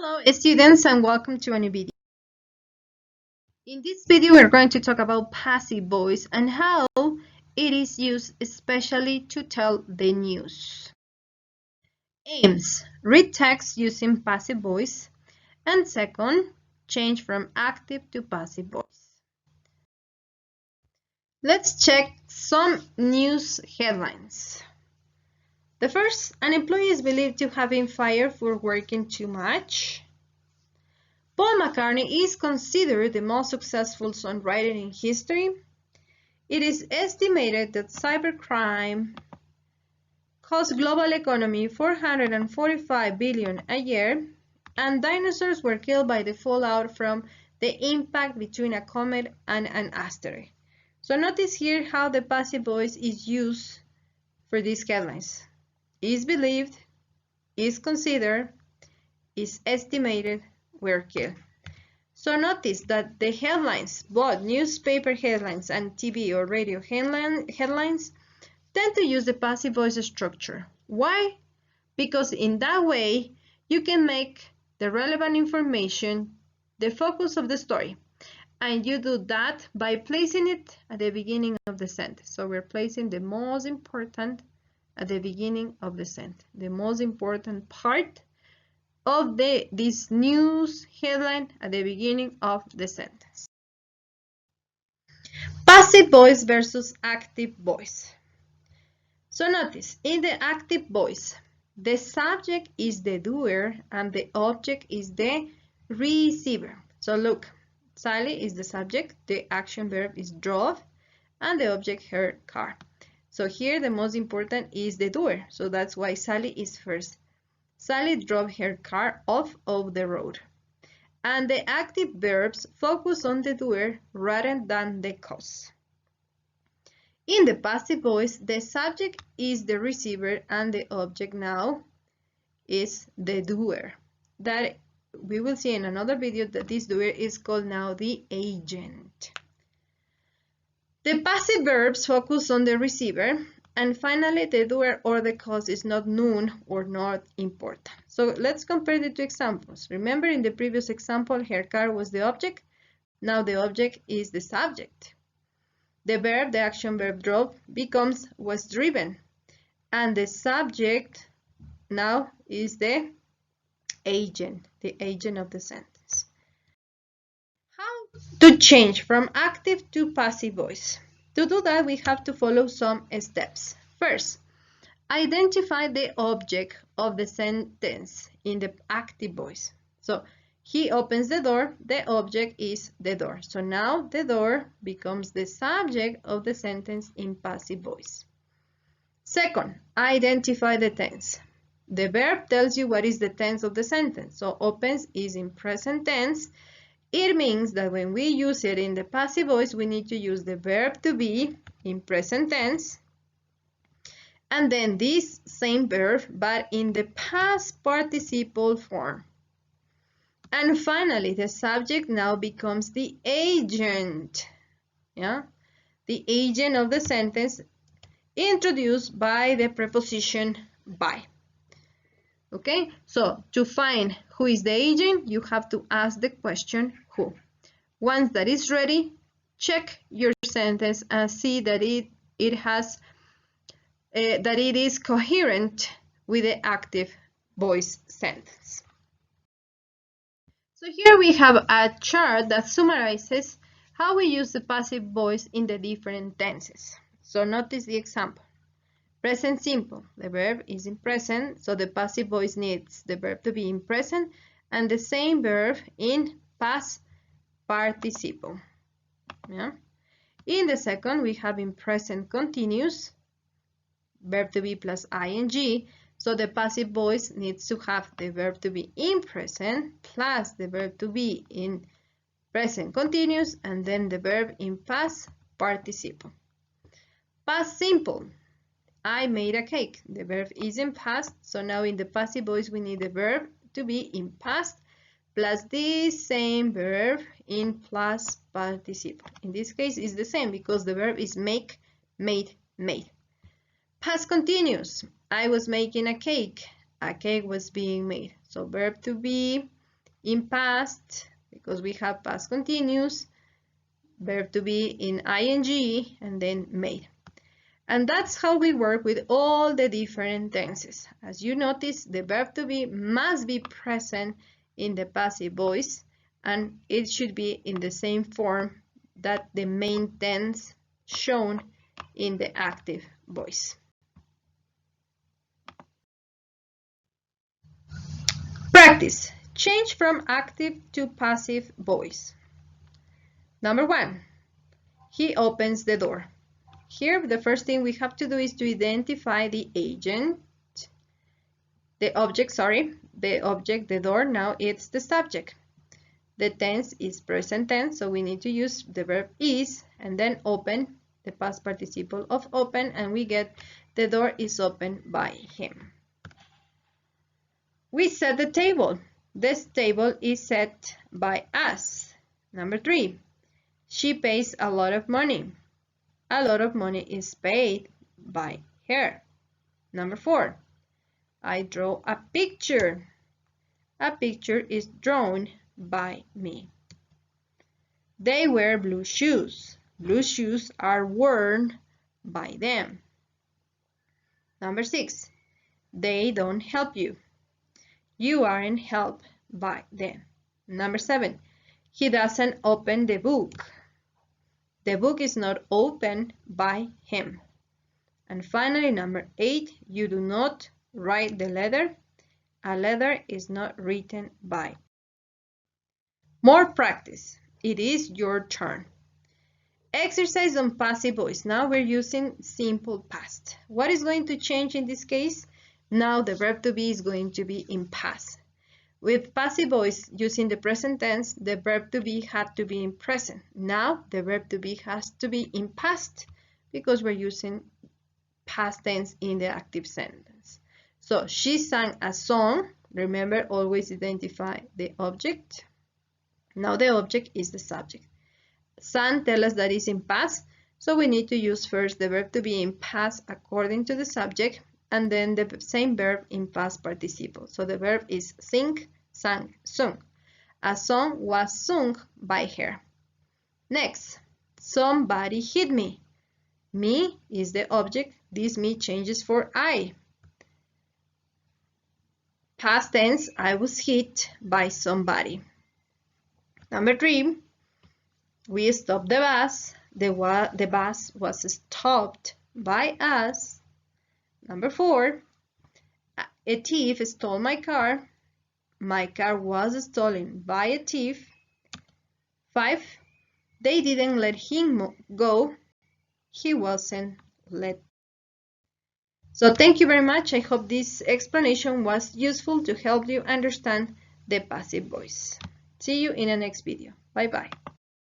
Hello students and welcome to a new video. In this video we're going to talk about passive voice and how it is used especially to tell the news. Aims: read text using passive voice, and second, change from active to passive voice. Let's check some news headlines. The first, an employee is believed to have been fired for working too much. Paul McCartney is considered the most successful songwriter in history. It is estimated that cybercrime costs global economy $445 billion a year, and dinosaurs were killed by the fallout from the impact between a comet and an asteroid. So notice here how the passive voice is used for these headlines. Is believed, is considered, is estimated, were killed. So notice that the headlines, both newspaper headlines and TV or radio headlines, tend to use the passive voice structure. Why? Because in that way, you can make the relevant information the focus of the story. And you do that by placing it at the beginning of the sentence. So we're placing the most important at the beginning of the sentence, the most important part of this news headline at the beginning of the sentence. Passive voice versus active voice. So notice, in the active voice, the subject is the doer and the object is the receiver. So look, Sally is the subject, the action verb is drove, and the object her car. So here the most important is the doer, so that's why Sally is first. Sally drove her car off of the road. And the active verbs focus on the doer rather than the cause. In the passive voice, the subject is the receiver and the object now is the doer. That we will see in another video that this doer is called now the agent. The passive verbs focus on the receiver, and finally the doer or the cause is not known or not important. So let's compare the two examples. Remember in the previous example, her car was the object. Now the object is the subject. The verb, the action verb drove, becomes was driven. And the subject now is the agent of the sentence. How to change from active to passive voice? To do that, we have to follow some steps. First, identify the object of the sentence in the active voice. So, he opens the door, the object is the door. So now the door becomes the subject of the sentence in passive voice. Second, identify the tense. The verb tells you what is the tense of the sentence. So opens is in present tense. It means that when we use it in the passive voice, we need to use the verb to be in present tense, and then this same verb, but in the past participle form. And finally, the subject now becomes the agent, yeah? The agent of the sentence introduced by the preposition by. Okay, so to find who is the agent, you have to ask the question who. Once that is ready, check your sentence and see that it is coherent with the active voice sentence. So here we have a chart that summarizes how we use the passive voice in the different tenses. So notice the example. Present simple, the verb is in present, so the passive voice needs the verb to be in present, and the same verb in past participle. Yeah? In the second, we have in present continuous, verb to be plus ing, so the passive voice needs to have the verb to be in present plus the verb to be in present continuous, and then the verb in past participle. Past simple. I made a cake. The verb is in past, so now in the passive voice we need the verb to be in past plus this same verb in past participle. In this case it's the same because the verb is make, made, made. Past continuous. I was making a cake. A cake was being made. So verb to be in past, because we have past continuous, verb to be in ing, and then made. And that's how we work with all the different tenses. As you notice, the verb to be must be present in the passive voice, and it should be in the same form that the main tense shown in the active voice. Practice. Change from active to passive voice. Number 1. He opens the door. Here, the first thing we have to do is to identify the agent, the object, the door. Now it's the subject. The tense is present tense, so we need to use the verb is, and then open, the past participle of open, and we get the door is opened by him. We set the table. This table is set by us. Number 3, she pays a lot of money. A lot of money is paid by her. Number 4, I draw a picture. A picture is drawn by me. They wear blue shoes. Blue shoes are worn by them. Number 6, they don't help you. You aren't helped by them. Number 7, he doesn't open the book. The book is not opened by him. And finally, number 8, you do not write the letter. A letter is not written by. More practice. It is your turn. Exercise on passive voice. Now we're using simple past. What is going to change in this case? Now the verb to be is going to be in past. With passive voice using the present tense, the verb to be had to be in present. Now the verb to be has to be in past because we're using past tense in the active sentence. So she sang a song. Remember, always identify the object. Now the object is the subject. Sang tells us that it's in past, so we need to use first the verb to be in past according to the subject, and then the same verb in past participle. So the verb is sing, sang, sung. A song was sung by her. Next, somebody hit me. Me is the object. This me changes for I. Past tense, I was hit by somebody. Number 3, we stopped the bus. The bus was stopped by us. Number 4, a thief stole my car. My car was stolen by a thief. 5, they didn't let him go. He wasn't let. So thank you very much. I hope this explanation was useful to help you understand the passive voice. See you in the next video. Bye bye.